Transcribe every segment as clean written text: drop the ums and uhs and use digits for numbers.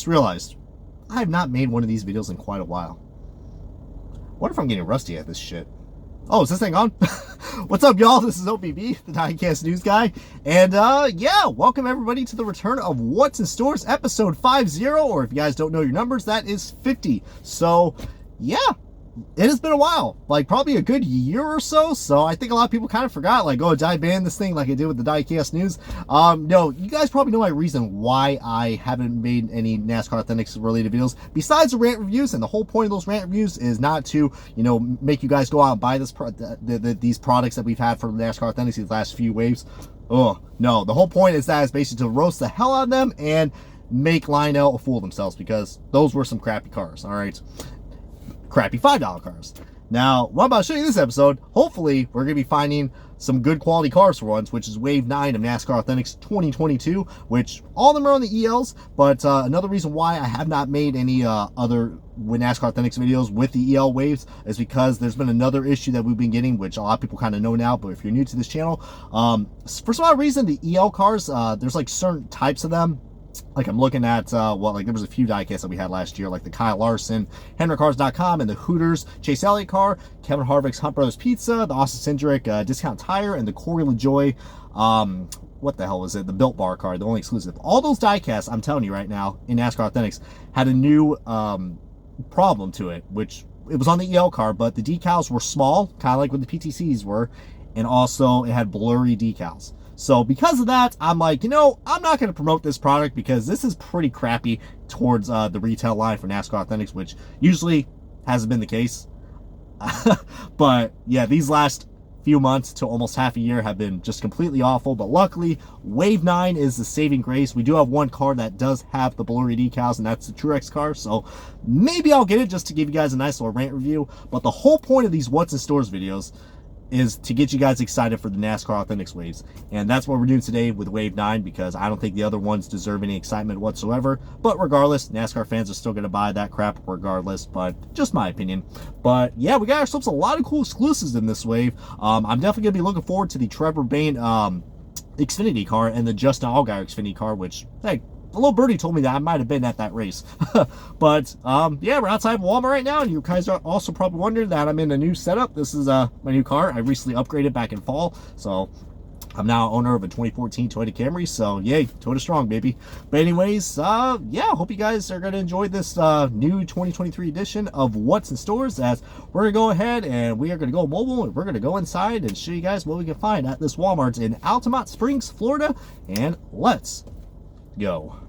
just realized I have not made one of these videos in quite a while. What if I'm getting rusty at this shit? Oh, is this thing on? What's up, y'all? This is OBB, the Diecast News Guy. And, yeah, welcome everybody to the return of What's in Stores, episode 50, or if you guys don't know your numbers, that is 50. So, yeah, it has been a while, like probably a good year or so. So I think a lot of people kind of forgot, like, oh, did I ban this thing like I did with the Diecast News? No, you guys probably know my reason why I haven't made any NASCAR Authentics related videos besides the rant reviews. And the whole point of those rant reviews is not to, you know, make you guys go out and buy this these products that we've had from NASCAR Authentics these last few waves. Oh no, the whole point is that it's basically to roast the hell out of them and make Lionel fool themselves, because those were some crappy cars. All right, crappy $5 cars. Now, what I'm about to show you in this episode, hopefully we're going to be finding some good quality cars for once, which is Wave 9 of NASCAR Authentics 2022, which all of them are on the ELs, but another reason why I have not made any other NASCAR Authentics videos with the EL waves is because there's been another issue that we've been getting, which a lot of people kind of know now, but if you're new to this channel, for some odd reason, the EL cars, there's like certain types of them. Like I'm looking at, like there was a few diecasts that we had last year, like the Kyle Larson, HenryCars.com, and the Hooters Chase Elliott car, Kevin Harvick's Hunt Brothers Pizza, the Austin Cindric Discount Tire, and the Corey LaJoie, what the hell was it? The Built Bar car, the only exclusive. All those diecasts, I'm telling you right now, in NASCAR Authentics, had a new problem to it, which it was on the EL car, but the decals were small, kind of like what the PTCs were, and also it had blurry decals. So because of that, I'm like, you know, I'm not going to promote this product because this is pretty crappy towards the retail line for NASCAR Authentics, which usually hasn't been the case. But yeah, these last few months to almost half a year have been just completely awful. But luckily, Wave 9 is the saving grace. We do have one car that does have the blurry decals, and that's the Truex car. So maybe I'll get it just to give you guys a nice little rant review. But the whole point of these What's in Stores videos is to get you guys excited for the NASCAR Authentics waves. And that's what we're doing today with Wave 9, because I don't think the other ones deserve any excitement whatsoever. But regardless, NASCAR fans are still going to buy that crap regardless, but just my opinion. But yeah, we got ourselves a lot of cool exclusives in this wave. I'm definitely going to be looking forward to the Trevor Bayne Xfinity car and the Justin Allgaier Xfinity car, which, hey, a little birdie told me that I might have been at that race. But yeah, we're outside Walmart right now, and you guys are also probably wondering that I'm in a new setup. This is my new car. I recently upgraded back in fall, so I'm now owner of a 2014 Toyota Camry. So yay, Toyota strong, baby. But anyways, yeah, hope you guys are going to enjoy this new 2023 edition of What's in Stores, as we're going to go ahead and we are going to go mobile, and we're going to go inside and show you guys what we can find at this Walmart in Altamont Springs, Florida. And let's go.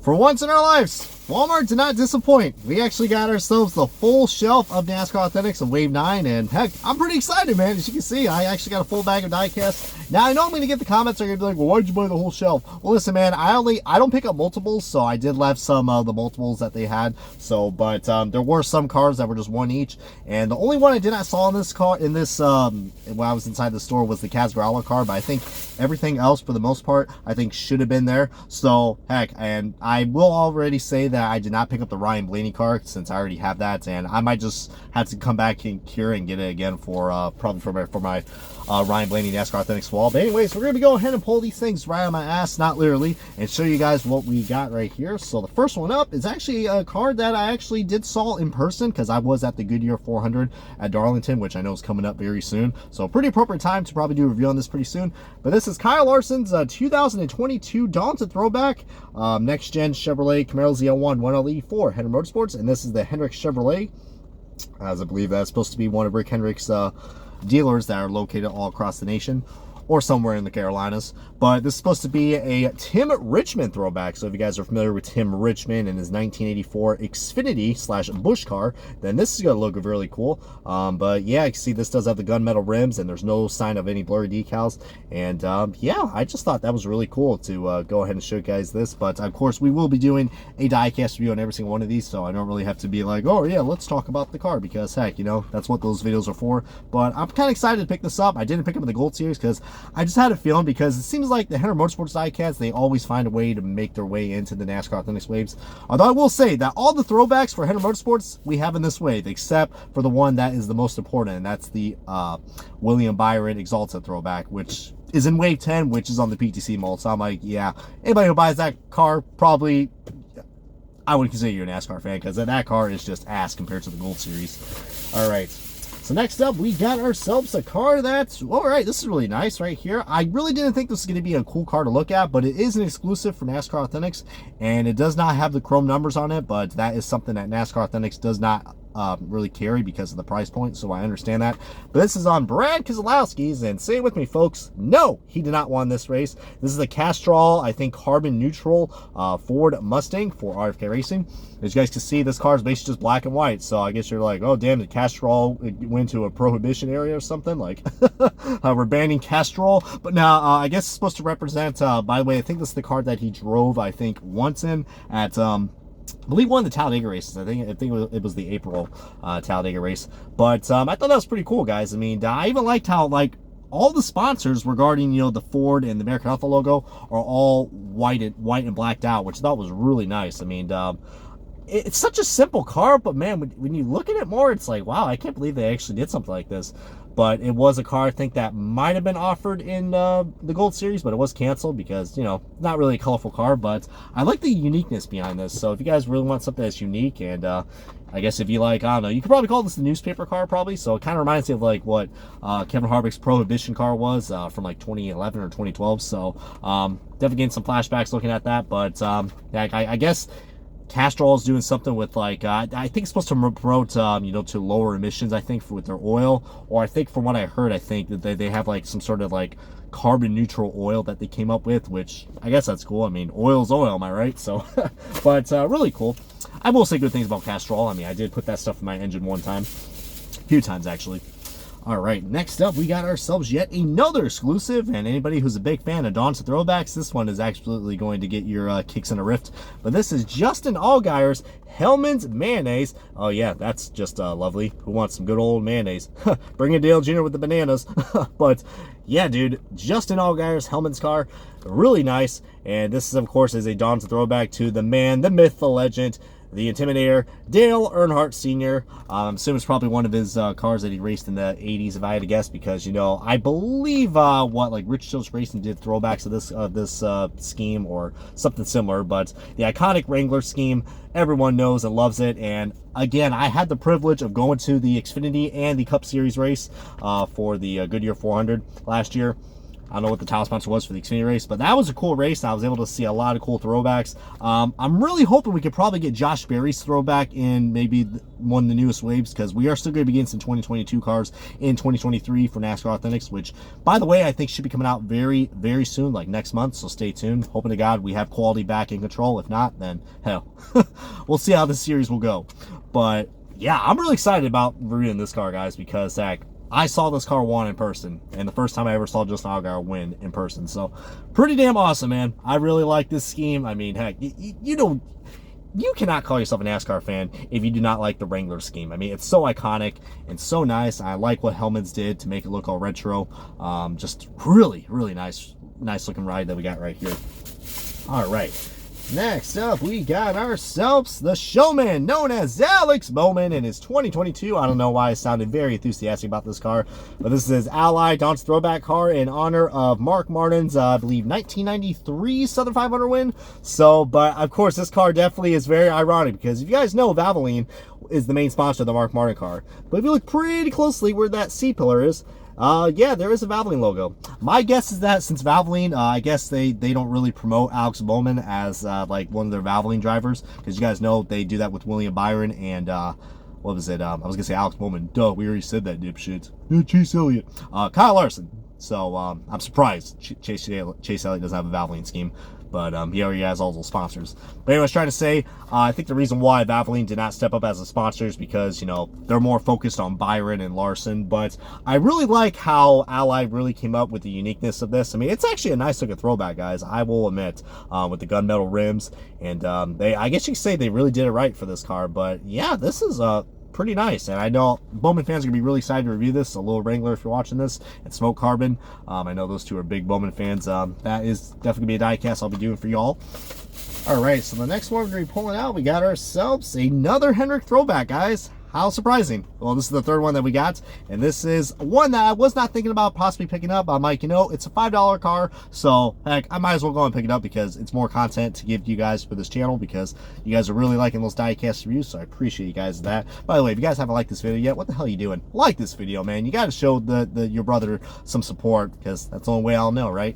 For once in our lives, Walmart did not disappoint. We actually got ourselves the full shelf of NASCAR Authentics of Wave 9, and heck, I'm pretty excited, man. As you can see, I actually got a full bag of diecast. Now, I know I'm going to get the comments are going to be like, well, why'd you buy the whole shelf? Well, listen, man, I don't pick up multiples, so I did left some of the multiples that they had. So, but there were some cars that were just one each, and the only one I did not saw in this car, when I was inside the store, was the Castrol car, but I think everything else, for the most part, I think should have been there. So, heck, and I will already say that I did not pick up the Ryan Blaney car since I already have that, and I might just have to come back here and get it again for probably for my Ryan Blaney NASCAR Authentics wall. But anyways, we're gonna be going ahead and pull these things right on my ass, not literally, and show you guys what we got right here. So the first one up is actually a car that I actually did saw in person because I was at the Goodyear 400 at Darlington, which I know is coming up very soon. So pretty appropriate time to probably do a review on this pretty soon. But this is Kyle Larson's 2022 Dawn to Throwback next gen Chevrolet Camaro ZL1 1LE for Hendrick Motorsports, and this is the Hendrick Chevrolet, as I believe that's supposed to be one of Rick Hendrick's dealers that are located all across the nation or somewhere in the Carolinas. But this is supposed to be a Tim Richmond throwback. So if you guys are familiar with Tim Richmond and his 1984 Xfinity / Busch car, then this is going to look really cool. But yeah, you can see this does have the gunmetal rims, and there's no sign of any blurry decals. And yeah, I just thought that was really cool to go ahead and show you guys this. But of course, we will be doing a diecast review on every single one of these, so I don't really have to be like, oh yeah, let's talk about the car, because heck, you know, that's what those videos are for. But I'm kind of excited to pick this up. I didn't pick up in the Gold Series because I just had a feeling, because it seems like the Hendrick Motorsports diecasts, they always find a way to make their way into the NASCAR Authentics waves. Although I will say that all the throwbacks for Hendrick Motorsports we have in this wave, except for the one that is the most important, and that's the William Byron Exalted throwback, which is in wave 10, which is on the PTC mold. So I'm like, yeah, anybody who buys that car, probably, I would consider you a NASCAR fan, because that car is just ass compared to the Gold Series. All right. So next up, we got ourselves a car that's, all right, this is really nice right here. I really didn't think this was going to be a cool car to look at, but it is an exclusive for NASCAR Authentics, and it does not have the chrome numbers on it, but that is something that NASCAR Authentics does not really carry because of the price point, so I understand that. But this is on Brad Keselowski's, and say it with me, folks, no, he did not win this race. This is a Castrol, I think, carbon neutral Ford Mustang for RFK Racing. As you guys can see, this car is basically just black and white, so I guess you're like, oh damn, did Castrol went to a prohibition area or something, like we're banning Castrol. But now I guess it's supposed to represent, by the way, I think this is the car that he drove, I think, once in at I believe one of the Talladega races. I think it was the April Talladega race. But I thought that was pretty cool, guys. I mean, I even liked how, like, all the sponsors regarding, you know, the Ford and the American Alpha logo are all white and blacked out, which I thought was really nice. I mean, it's such a simple car, but man, when you look at it more, it's like, wow, I can't believe they actually did something like this. But it was a car, I think, that might have been offered in the Gold Series, but it was canceled because, you know, not really a colorful car. But I like the uniqueness behind this. So if you guys really want something that's unique, and I guess if you like, I don't know, you could probably call this the newspaper car, probably. So it kind of reminds me of like what Kevin Harvick's Prohibition car was from like 2011 or 2012. So definitely getting some flashbacks looking at that. But I guess Castrol is doing something with, like, I think it's supposed to promote, you know, to lower emissions, I think, with their oil. Or I think from what I heard, I think that they have, like, some sort of, like, carbon neutral oil that they came up with, which I guess that's cool. I mean, oil's oil, am I right? So, but really cool. I will say good things about Castrol. I mean, I did put that stuff in my engine one time. A few times, actually. All right, next up, we got ourselves yet another exclusive, and anybody who's a big fan of Dawn to Throwbacks, this one is absolutely going to get your kicks in a rift. But this is Justin Allgaier's Hellmans mayonnaise. Oh yeah, that's just lovely. Who wants some good old mayonnaise? Bring in Dale Jr. with the bananas. But yeah, dude, Justin Allgaier's Hellmans car, really nice. And this is, of course, is a Dawn to Throwback to the man, the myth, the legend, the Intimidator, Dale Earnhardt Sr. I'm assuming it's probably one of his cars that he raced in the 80s, if I had to guess, because, you know, I believe like Rich Chills Racing did throwbacks of this scheme or something similar. But the iconic Wrangler scheme, everyone knows and loves it. And again, I had the privilege of going to the Xfinity and the Cup Series race for the Goodyear 400 last year. I don't know what the title sponsor was for the Xfinity race, but that was a cool race. I was able to see a lot of cool throwbacks. I'm really hoping we could probably get Josh Berry's throwback in maybe one of the newest waves, because we are still going to be getting some 2022 cars in 2023 for NASCAR Authentics, which, by the way, I think should be coming out very, very soon, like next month, so stay tuned. Hoping to God we have quality back in control. If not, then hell, we'll see how this series will go. But yeah, I'm really excited about reviewing this car, guys, because Zach, I saw this car won in person, and the first time I ever saw Justin Allgaier win in person. So, pretty damn awesome, man. I really like this scheme. I mean, heck, you know, you cannot call yourself a NASCAR fan if you do not like the Wrangler scheme. I mean, it's so iconic and so nice. I like what Hellmans did to make it look all retro. Just really, really nice looking ride that we got right here. All right. Next up, we got ourselves the showman known as Alex Bowman in his 2022. I don't know why I sounded very enthusiastic about this car, but this is his Ally Don's throwback car in honor of Mark Martin's, I believe, 1993 Southern 500 win. So, but of course, this car definitely is very ironic, because if you guys know, Valvoline is the main sponsor of the Mark Martin car. But if you look pretty closely where that C-pillar is, yeah, there is a Valvoline logo. My guess is that since Valvoline, I guess they don't really promote Alex Bowman as like one of their Valvoline drivers, because you guys know they do that with William Byron and what was it? I was gonna say Alex Bowman. Duh, we already said that, dipshits. Chase Elliott, Kyle Larson. So I'm surprised Chase Elliott doesn't have a Valvoline scheme. But he already has all those sponsors. But anyway, I was trying to say, I think the reason why Valvoline did not step up as a sponsor is because, you know, they're more focused on Byron and Larson. But I really like how Ally really came up with the uniqueness of this. I mean, it's actually a nice looking throwback, guys, I will admit, with the gunmetal rims. And I guess you could say they really did it right for this car. But yeah, this is pretty nice, and I know Bowman fans are gonna be really excited to review this. A little Wrangler, if you're watching this, and Smoke Carbon. I know those two are big Bowman fans. That is definitely gonna be a diecast I'll be doing for y'all. All right, so the next one we're gonna be pulling out, we got ourselves another Hendrick throwback, guys. How surprising. Well, this is the third one that we got, and this is one that I was not thinking about possibly picking up. I'm like, you know, it's a $5 car, so heck, I might as well go and pick it up because it's more content to give you guys for this channel, because you guys are really liking those diecast reviews, so I appreciate you guys that. By the way, if you guys haven't liked this video yet, what the hell are you doing? Like this video, man. You got to show your brother some support, because that's the only way I'll know, right?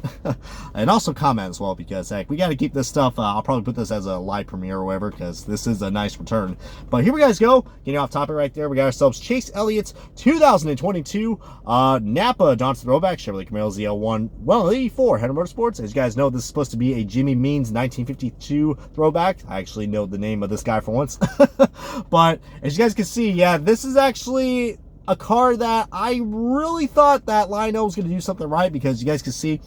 And also comment as well, because heck, we got to keep this stuff. I'll probably put this as a live premiere or whatever, because this is a nice return. But here we guys go. Getting off topic right there, we got ourselves Chase Elliott's 2022 Napa Don's throwback Chevrolet Camaro ZL1 184 Hendrick Motorsports. As you guys know, this is supposed to be a Jimmy Means 1952 throwback. I actually know the name of this guy for once. But as you guys can see, yeah, this is actually a car that I really thought that Lionel was going to do something right, because you guys can see,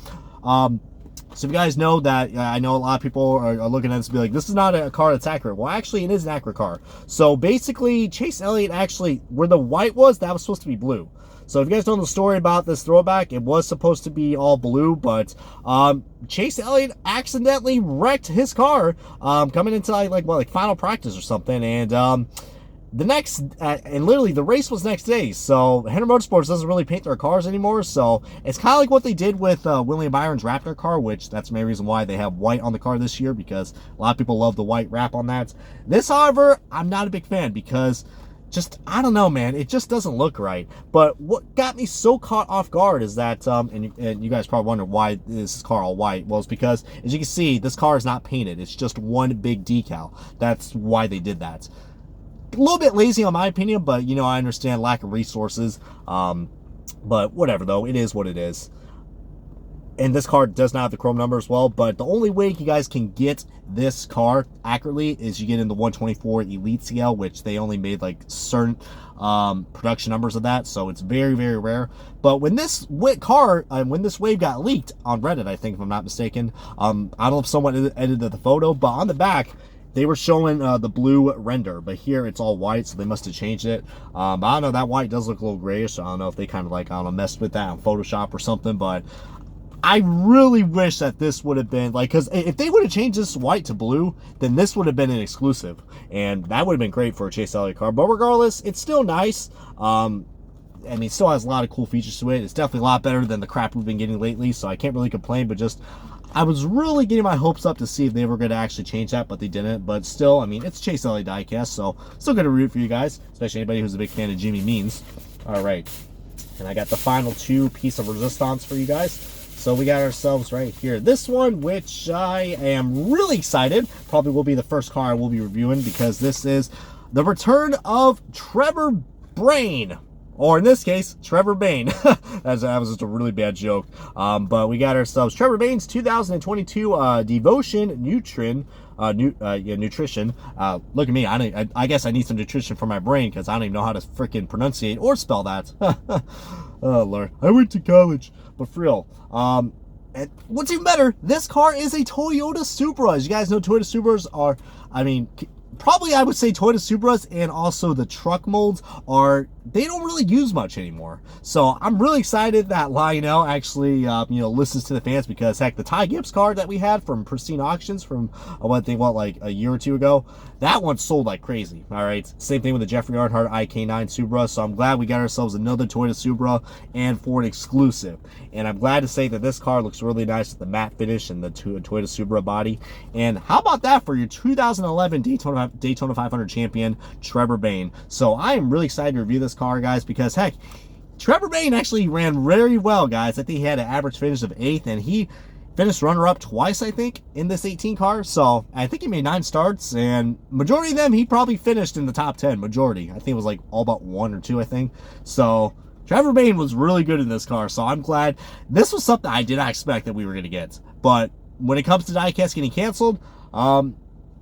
so if you guys know that, I know a lot of people are looking at this and be like, this is not a car that's accurate. Well, actually, it is an accurate car. So basically, Chase Elliott actually, where the white was, that was supposed to be blue. So if you guys don't know the story about this throwback, it was supposed to be all blue, but Chase Elliott accidentally wrecked his car coming into like final practice or something, and the next, and literally the race was next day, so Hendrick Motorsports doesn't really paint their cars anymore, so it's kind of like what they did with William Byron's Raptor car, which that's the main reason why they have white on the car this year, because a lot of people love the white wrap on that. This, however, I'm not a big fan, because just, I don't know, man, it just doesn't look right. But what got me so caught off guard is that, and you guys probably wonder why this car all white. Well, it's because, as you can see, this car is not painted. It's just one big decal. That's why they did that. A little bit lazy in my opinion, but you know, I understand lack of resources, but whatever, though, it is what it is. And this car does not have the chrome number as well, but the only way you guys can get this car accurately is you get in the 124 Elite scale, which they only made like certain production numbers of that, so it's very, very rare. But when this when this wave got leaked on Reddit, I think, if I'm not mistaken, I don't know if someone edited the photo, but on the back they were showing the blue render, but here it's all white, so they must have changed it. But I don't know, that white does look a little grayish, so I don't know if they kind of like, I don't know, messed with that on Photoshop or something. But I really wish that this would have been like, because if they would have changed this white to blue, then this would have been an exclusive, and that would have been great for a Chase Elliott car. But regardless, it's still nice. I mean, it still has a lot of cool features to it. It's definitely a lot better than the crap we've been getting lately, so I can't really complain. But just, I was really getting my hopes up to see if they were going to actually change that, but they didn't. But still, I mean, it's Chase Elliott diecast, so still going to root for you guys, especially anybody who's a big fan of Jimmy Means. All right, and I got the final two piece of resistance for you guys. So we got ourselves right here this one, which I am really excited. Probably will be the first car I will be reviewing, because this is the return of Trevor Bayne. Or in this case, Trevor Bayne. that was just a really bad joke. But we got ourselves Trevor Bayne's 2022 Devotion Nutrition. Look at me. I guess I need some nutrition for my brain, because I don't even know how to freaking pronunciate or spell that. Oh, Lord. I went to college. But for real. And what's even better, this car is a Toyota Supra. As you guys know, Toyota Supras are, I mean, probably I would say Toyota Supras and also the truck molds are, they don't really use much anymore. So I'm really excited that Lionel actually, listens to the fans, because heck, the Ty Gibbs car that we had from Pristine Auctions from, like a year or two ago, that one sold like crazy. All right. Same thing with the Jeffrey Earnhardt IK9 Supra. So I'm glad we got ourselves another Toyota Supra and Ford exclusive. And I'm glad to say that this car looks really nice with the matte finish and the Toyota Supra body. And how about that for your 2011 Daytona 500 champion, Trevor Bayne? So I am really excited to review this car, guys, because heck, Trevor Bayne actually ran very well, guys. I think he had an average finish of 8th, and he finished runner-up twice, I think, in this 18 car. So I think he made 9 starts, and majority of them he probably finished in the top 10. Majority, I think it was like all but 1 or 2, I think. So Trevor Bayne was really good in this car, so I'm glad. This was something I did not expect that we were going to get. But when it comes to diecast getting canceled,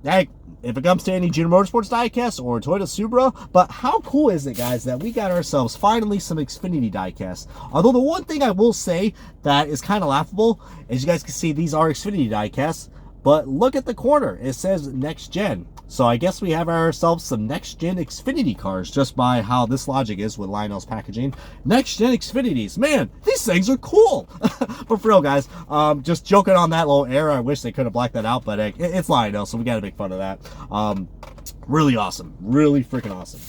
heck, if it comes to any Junior Motorsports diecast or Toyota Supra, but how cool is it, guys, that we got ourselves finally some Xfinity diecast? Although the one thing I will say that is kind of laughable, as you guys can see, these are Xfinity diecasts, but look at the corner. It says Next Gen. So I guess we have ourselves some Next Gen Xfinity cars, just by how this logic is with Lionel's packaging. Next Gen Xfinities. Man, these things are cool. But for real, guys, just joking on that little error. I wish they could have blacked that out, but it's Lionel, so we got to make fun of that. Really awesome. Really freaking awesome.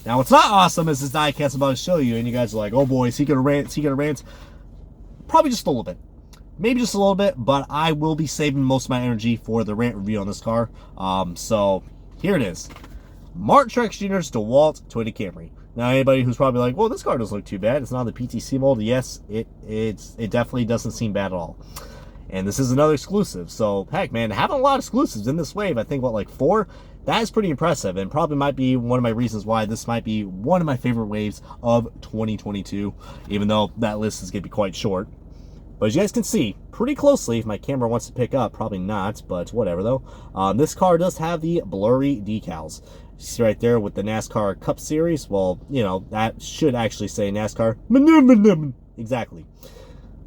Now, what's not awesome is this diecast I'm about to show you, and you guys are like, oh boy, is he going to rant? Is he going to rant? Probably just a little bit. Maybe just a little bit, but I will be saving most of my energy for the rant review on this car. So here it is. Martin Truex Jr.'s DeWalt Toyota Camry. Now, anybody who's probably like, well, this car doesn't look too bad. It's not the PTC mold. Yes, it definitely doesn't seem bad at all. And this is another exclusive. So, heck, man, having a lot of exclusives in this wave, I think, like 4? That is pretty impressive, and probably might be one of my reasons why this might be one of my favorite waves of 2022, even though that list is going to be quite short. But as you guys can see pretty closely, if my camera wants to pick up, probably not, but whatever though. This car does have the blurry decals. You see right there with the NASCAR Cup Series. Well, you know, that should actually say NASCAR. Exactly.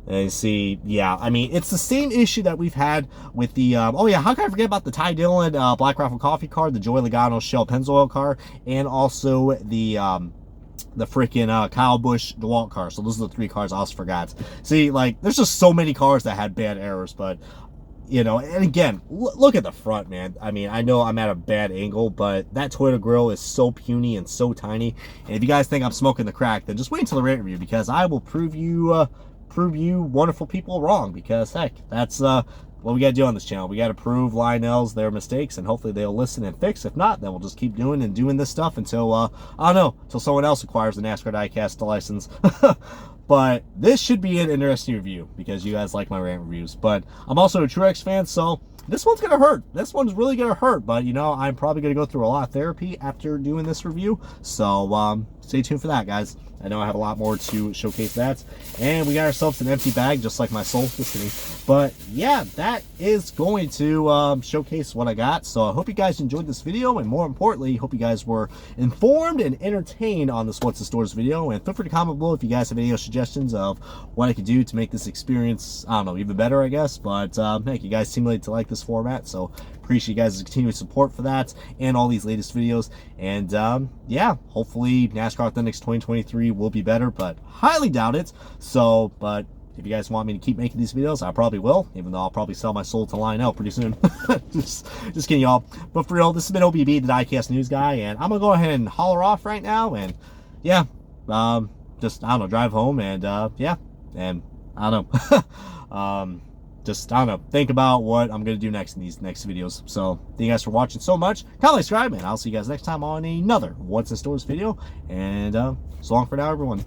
And you see, yeah, I mean, it's the same issue that we've had with the, oh yeah, how can I forget about the Ty Dillon Black Rifle Coffee car, the Joey Logano Shell Pennzoil car, and also the freaking Kyle Busch DeWalt car. So those are the 3 cars I also forgot. See, like, there's just so many cars that had bad errors, but, you know, and again, look at the front, man. I mean, I know I'm at a bad angle, but that Toyota grill is so puny and so tiny. And if you guys think I'm smoking the crack, then just wait until the rant review, because I will prove you wonderful people wrong, because, heck, that's what we got to do on this channel. We got to prove Lionel's their mistakes, and hopefully they'll listen and fix. If not, then we'll just keep doing this stuff until, I don't know, until someone else acquires the NASCAR diecast license. But this should be an interesting review, because you guys like my rant reviews. But I'm also a Truex fan, so this one's going to hurt. This one's really going to hurt, but, you know, I'm probably going to go through a lot of therapy after doing this review. So, stay tuned for that, guys. I know I have a lot more to showcase that. And we got ourselves an empty bag, just like my soul. Just kidding. But yeah, that is going to showcase what I got. So I hope you guys enjoyed this video. And more importantly, hope you guys were informed and entertained on this What's in Stores video. And feel free to comment below if you guys have any suggestions of what I could do to make this experience, I don't know, even better, I guess. But heck, you guys seem to like this format. So appreciate you guys' continued support for that and all these latest videos. And yeah, hopefully NASCAR Authentics 2023 will be better, but highly doubt it. So, but if you guys want me to keep making these videos, I probably will, even though I'll probably sell my soul to Lionel pretty soon. just kidding, y'all. But for real, this has been OBB, the diecast news guy, and I'm gonna go ahead and holler off right now. And yeah, just, I don't know, drive home, and yeah, and I don't know. Just, I don't know, think about what I'm going to do next in these next videos. So, thank you guys for watching so much. Comment, subscribe, and I'll see you guys next time on another What's in Stores video. And so long for now, everyone.